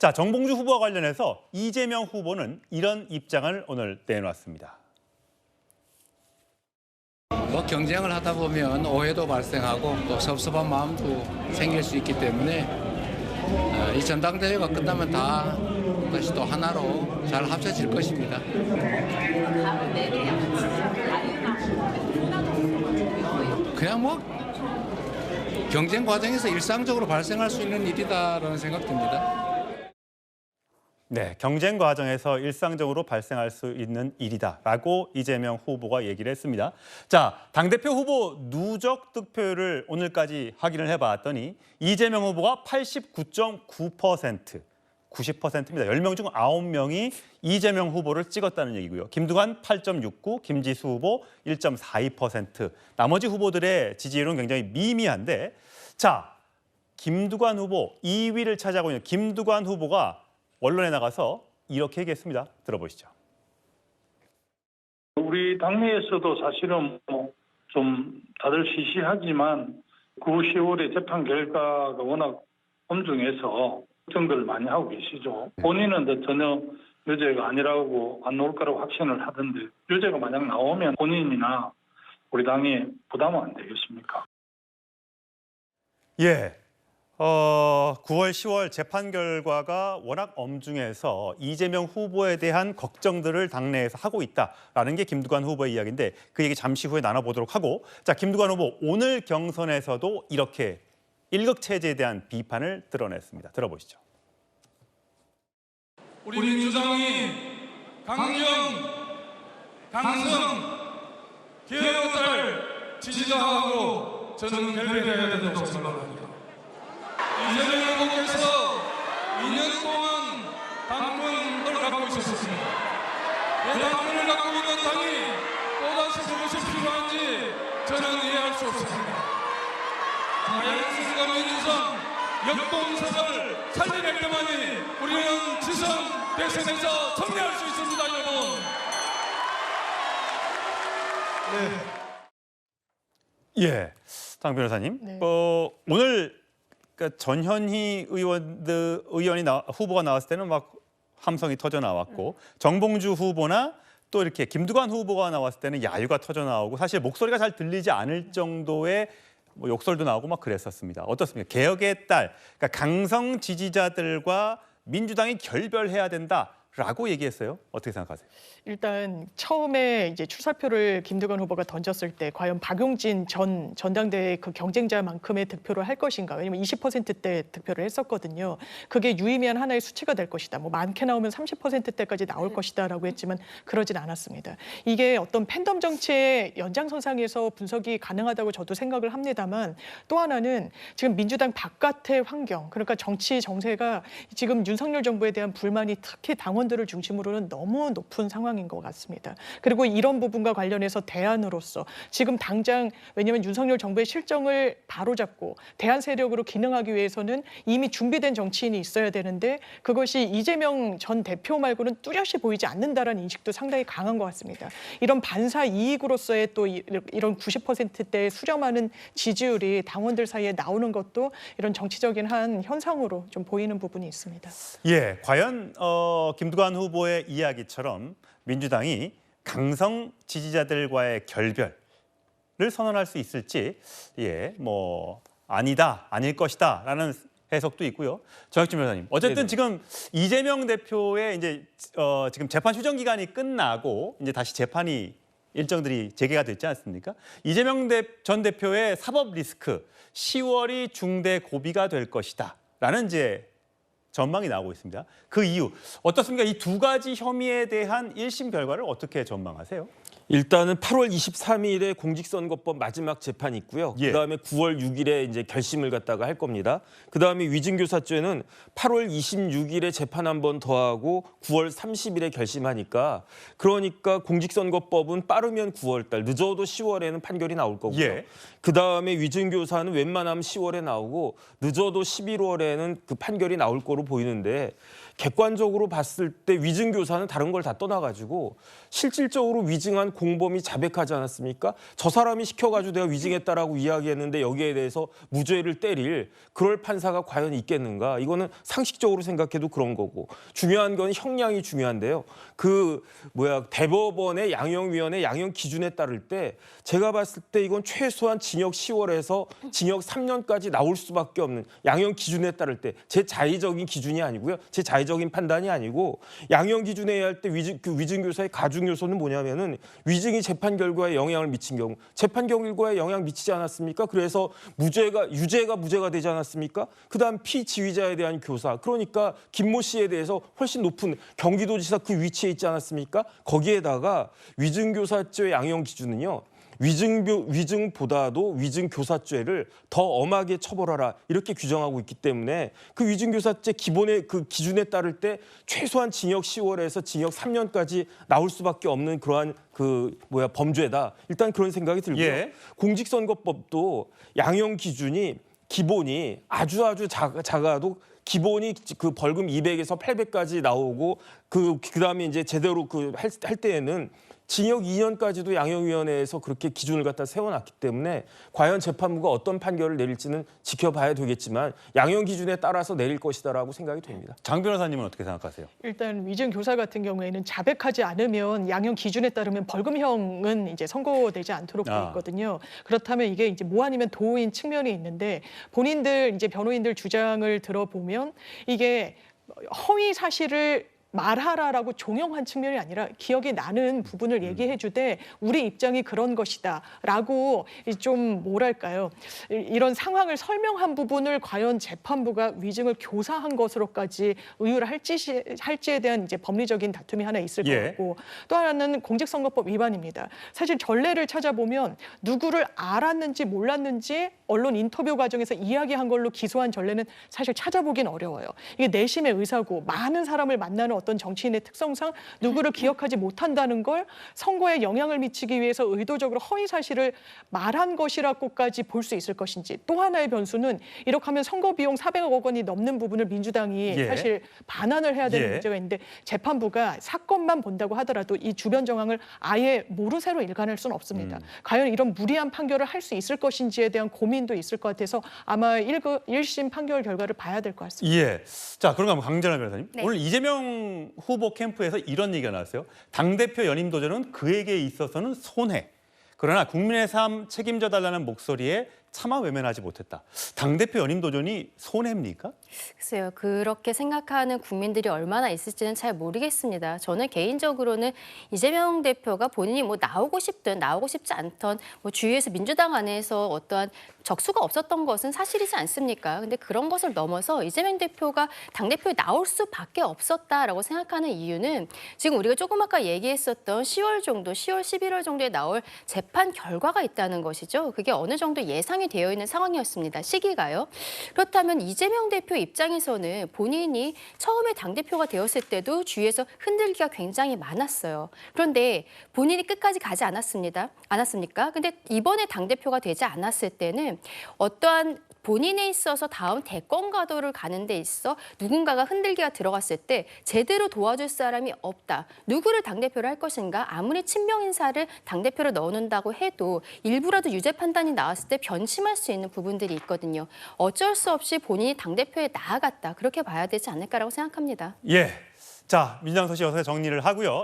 자, 정봉주 후보와 관련해서 이재명 후보는 이런 입장을 오늘 내놓았습니다. 경쟁을 하다 보면 오해도 발생하고 또 섭섭한 마음도 생길 수 있기 때문에 이 전당대회가 끝나면 다 다시 또 하나로 잘 합쳐질 것입니다. 그냥 뭐 경쟁 과정에서 일상적으로 발생할 수 있는 일이다라는 생각됩니다. 네, 경쟁 과정에서 일상적으로 발생할 수 있는 일이다라고 이재명 후보가 얘기를 했습니다. 자, 당대표 후보 누적 득표율을 오늘까지 확인을 해봤더니 이재명 후보가 89.9%, 90%입니다. 10명 중 9명이 이재명 후보를 찍었다는 얘기고요. 김두관 8.69, 김지수 후보 1.42%. 나머지 후보들의 지지율은 굉장히 미미한데, 자, 김두관 후보 2위를 차지하고 있는 김두관 후보가 언론에 나가서 이렇게 얘기했습니다. 들어보시죠. 우리 당내에서도 사실은 좀 다들 시시하지만 9, 10월의 재판 결과가 워낙 엄중해서 걱정들을 많이 하고 계시죠. 본인은 전혀 유죄가 아니라고 안 나올 거라고 확신을 하던데 유죄가 만약 나오면 본인이나 우리 당이 부담은 안 되겠습니까? 예. 9월, 10월 재판 결과가 워낙 엄중해서 이재명 후보에 대한 걱정들을 당내에서 하고 있다라는 게 김두관 후보의 이야기인데 그 얘기 잠시 후에 나눠보도록 하고, 자, 김두관 후보 오늘 경선에서도 이렇게 일극체제에 대한 비판을 드러냈습니다. 들어보시죠. 우리 민주당이 강경, 강성, 개혁을 지지자하고 저는 결별해야 된다고 생각합니다. 이재명 후보께서 2년 동안 당권을 갖고 있었습니다. 왜 당권을 갖고 있는 당이 또다시 그것이 필요한지 저는 이해할 수 없습니다. 자유한국당과 민주당 역동성을 살려낼 때만이 우리는 지선 대선에서 승리할 수 있습니다, 여러분. 네. 예, 당 변호사님. 네. 오늘 그러니까 전현희 후보가 나왔을 때는 막 함성이 터져 나왔고 정봉주 후보나 또 이렇게 김두관 후보가 나왔을 때는 야유가 터져 나오고 사실 목소리가 잘 들리지 않을 정도의 욕설도 나오고 막 그랬었습니다. 어떻습니까? 개혁의 딸, 그러니까 강성 지지자들과 민주당이 결별해야 된다라고 얘기했어요. 어떻게 생각하세요? 일단 처음에 이제 출사표를 김두관 후보가 던졌을 때 과연 박용진 전 전당대회 그 경쟁자만큼의 득표를 할 것인가? 왜냐면 20%대 득표를 했었거든요. 그게 유의미한 하나의 수치가 될 것이다. 뭐 많게 나오면 30%대까지 나올 것이다라고 했지만 그러진 않았습니다. 이게 어떤 팬덤 정치의 연장선상에서 분석이 가능하다고 저도 생각을 합니다만 또 하나는 지금 민주당 바깥의 환경, 그러니까 정치 정세가 지금 윤석열 정부에 대한 불만이 특히 당원들을 중심으로는 너무 높은 상황인 것 같습니다. 그리고 이런 부분과 관련해서 대안으로서 지금 당장 왜냐하면 윤석열 정부의 실정을 바로잡고 대안 세력으로 기능하기 위해서는 이미 준비된 정치인이 있어야 되는데 그것이 이재명 전 대표 말고는 뚜렷이 보이지 않는다라는 인식도 상당히 강한 것 같습니다. 이런 반사 이익으로서의 또 이런 90%대의 수렴하는 지지율이 당원들 사이에 나오는 것도 이런 정치적인 한 현상으로 좀 보이는 부분이 있습니다. 예, 과연 김두관 후보의 이야기처럼 민주당이 강성 지지자들과의 결별을 선언할 수 있을지, 예, 뭐 아니다, 아닐 것이다라는 해석도 있고요. 정혁진 변호사님, 어쨌든 네네. 지금 이재명 대표의 이제 지금 재판 휴정 기간이 끝나고 이제 다시 재판이 일정들이 재개가 됐지 않습니까? 이재명 전 대표의 사법 리스크 10월이 중대 고비가 될 것이다라는 이제 전망이 나오고 있습니다. 그 이유 어떻습니까? 이 두 가지 혐의에 대한 1심 결과를 어떻게 전망하세요? 일단은 8월 23일에 공직선거법 마지막 재판이 있고요. 예. 그다음에 9월 6일에 이제 결심을 갖다가 할 겁니다. 그다음에 위증교사죄는 8월 26일에 재판 한 번 더 하고 9월 30일에 결심하니까 그러니까 공직선거법은 빠르면 9월 달, 늦어도 10월에는 판결이 나올 거고요. 예. 그다음에 위증교사는 웬만하면 10월에 나오고 늦어도 11월에는 그 판결이 나올 거로 보이는데 객관적으로 봤을 때 위증교사는 다른 걸 다 떠나가지고 실질적으로 위증한 공범이 자백하지 않았습니까? 저 사람이 시켜가지고 내가 위증했다라고 이야기했는데 여기에 대해서 무죄를 때릴 그럴 판사가 과연 있겠는가? 이거는 상식적으로 생각해도 그런 거고 중요한 건 형량이 중요한데요. 대법원의 양형위원회 양형 기준에 따를 때 제가 봤을 때 이건 최소한 징역 10월에서 징역 3년까지 나올 수밖에 없는 양형 기준에 따를 때 제 자의적인 기준이 아니고요. 제 자의적인 판단이 아니고 양형 기준에 의할 때 위증 교사의 가중 요소는 뭐냐면은 위증이 재판 결과에 영향을 미친 경우, 재판 결과에 영향 미치지 않았습니까? 그래서 유죄가 무죄가 되지 않았습니까? 그다음 피지휘자에 대한 교사, 그러니까 김모 씨에 대해서 훨씬 높은 경기도지사 그 위치에 있지 않았습니까? 거기에다가 위증교사죄 양형 기준은요. 위증보다도 위증교사죄를 더 엄하게 처벌하라 이렇게 규정하고 있기 때문에 그 위증교사죄 기본의 그 기준에 따를 때 최소한 징역 10월에서 징역 3년까지 나올 수밖에 없는 그러한 범죄다. 일단 그런 생각이 들고요. 예. 공직선거법도 양형 기준이 기본이 아주 작아도 기본이 그 벌금 200에서 800까지 나오고 그다음에 이제 제대로 할 때에는 징역 2년까지도 양형위원회에서 그렇게 기준을 갖다 세워놨기 때문에 과연 재판부가 어떤 판결을 내릴지는 지켜봐야 되겠지만 양형 기준에 따라서 내릴 것이다라고 생각이 됩니다. 장 변호사님은 어떻게 생각하세요? 일단 위증 교사 같은 경우에는 자백하지 않으면 양형 기준에 따르면 벌금형은 이제 선고되지 않도록 돼 있거든요. 그렇다면 이게 이제 뭐 아니면 도인 측면이 있는데 본인들 이제 변호인들 주장을 들어보면 이게 허위 사실을 말하라라고 종용한 측면이 아니라 기억이 나는 부분을 얘기해 주되 우리 입장이 그런 것이다라고 좀 뭐랄까요. 이런 상황을 설명한 부분을 과연 재판부가 위증을 교사한 것으로까지 의유를 할지에 대한 이제 법리적인 다툼이 하나 있을 것 같고 또 하나는 공직선거법 위반입니다. 사실 전례를 찾아보면 누구를 알았는지 몰랐는지 언론 인터뷰 과정에서 이야기한 걸로 기소한 전례는 사실 찾아보긴 어려워요. 이게 내심의 의사고 많은 사람을 만나는 어떤 정치인의 특성상 누구를 기억하지 못한다는 걸 선거에 영향을 미치기 위해서 의도적으로 허위 사실을 말한 것이라고까지 볼 수 있을 것인지 또 하나의 변수는 이렇게 하면 선거 비용 400억 원이 넘는 부분을 민주당이 사실 반환을 해야 되는 문제가 있는데 재판부가 사건만 본다고 하더라도 이 주변 정황을 아예 모르쇠로 일관할 수는 없습니다. 과연 이런 무리한 판결을 할 수 있을 것인지에 대한 고민도 있을 것 같아서 아마 1심 판결 결과를 봐야 될 것 같습니다. 예. 자, 그런가 하면 강전하 변호사님. 네. 오늘 이재명 후보 캠프에서 이런 얘기가 나왔어요. 당대표 연임 도전은 그에게 있어서는 손해. 그러나 국민의 삶 책임져 달라는 목소리에 차마 외면하지 못했다. 당대표 연임 도전이 손해입니까? 글쎄요. 그렇게 생각하는 국민들이 얼마나 있을지는 잘 모르겠습니다. 저는 개인적으로는 이재명 대표가 본인이 뭐 나오고 싶든 나오고 싶지 않던 주위에서 민주당 안에서 어떠한 적수가 없었던 것은 사실이지 않습니까? 근데 그런 것을 넘어서 이재명 대표가 당대표에 나올 수밖에 없었다라고 생각하는 이유는 지금 우리가 조금 아까 얘기했었던 10월, 11월 정도에 나올 재판 결과가 있다는 것이죠. 그게 어느 정도 예상이 되어 있는 상황이었습니다. 시기가요. 그렇다면 이재명 대표 입장에서는 본인이 처음에 당대표가 되었을 때도 주위에서 흔들기가 굉장히 많았어요. 그런데 본인이 끝까지 가지 않았습니까? 근데 이번에 당대표가 되지 않았을 때는 어떠한 본인에 있어서 다음 대권 가도를 가는 데 있어 누군가가 흔들기가 들어갔을 때 제대로 도와줄 사람이 없다. 누구를 당대표로 할 것인가? 아무리 친명 인사를 당대표로 넣어놓는다고 해도 일부라도 유죄 판단이 나왔을 때 변심할 수 있는 부분들이 있거든요. 어쩔 수 없이 본인이 당대표에 나아갔다. 그렇게 봐야 되지 않을까라고 생각합니다. 예. 자, 민주당 소식 어서 정리를 하고요.